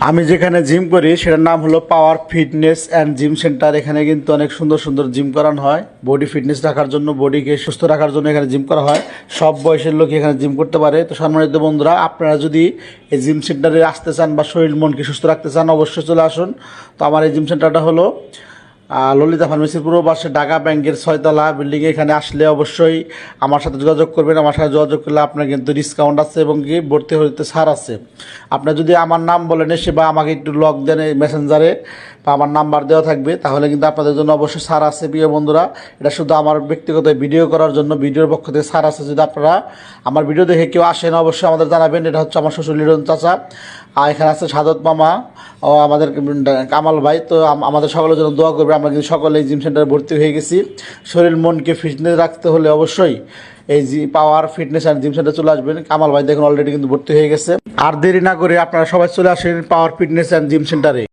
আমি যেখানে জিম করি সেটার নাম হলো পাওয়ার ফিটনেস অ্যান্ড জিম সেন্টার। এখানে কিন্তু অনেক সুন্দর সুন্দর জিম করানো হয়, বডি ফিটনেস রাখার জন্য, বডিকে সুস্থ রাখার জন্য এখানে জিম করা হয়। সব বয়সের লোক এখানে জিম করতে পারে। তো সম্মানিত বন্ধুরা, আপনারা যদি এই জিম সেন্টারে আসতে চান বা শরীর মনকে সুস্থ রাখতে চান, অবশ্যই চলে আসুন। তো আমার এই জিম সেন্টারটা হলো ললিতা ফার্মেসির পূর্ব পাশে ঢাকা ব্যাংকের 6তলা বিল্ডিংয়ে। এখানে আসলে অবশ্যই আমার সাথে যোগাযোগ করবেন। আমার সাথে যোগাযোগ করলে আপনার কিন্তু ডিসকাউন্ট আছে এবং কি ভর্তি হতে ছাড় আছে। আপনার যদি আমার নাম বলেন এসে বা আমাকে একটু লক দেন এই মেসেঞ্জারে বা আমার নাম্বার দেওয়া থাকবে, তাহলে কিন্তু আপনাদের জন্য অবশ্যই ছাড় আছে। প্রিয় বন্ধুরা, এটা শুধু আমার ব্যক্তিগত ভিডিও করার জন্য, ভিডিওর পক্ষ থেকে ছাড় আছে। যদি আপনারা আমার ভিডিও দেখে কেউ আসেন, অবশ্যই আমাদের জানাবেন। এটা হচ্ছে আমার শ্বশুর লিটন চাচা, আর এখানে আছে সাদত মামা ও আমাদের কামাল ভাই। তো আমাদের সকলের জন্য দোয়া করবে। আমরা কিন্তু সকলে এই জিম সেন্টারে ভর্তি হয়ে গেছি। শরীর মনকে ফিটনেস রাখতে হলে অবশ্যই এই পাওয়ার ফিটনেস অ্যান্ড জিম সেন্টারে চলে আসবেন। কামাল ভাই দেখুন অলরেডি কিন্তু ভর্তি হয়ে গেছে। আর দেরি না করে আপনারা সবাই চলে আসেন পাওয়ার ফিটনেস অ্যান্ড জিম সেন্টারে।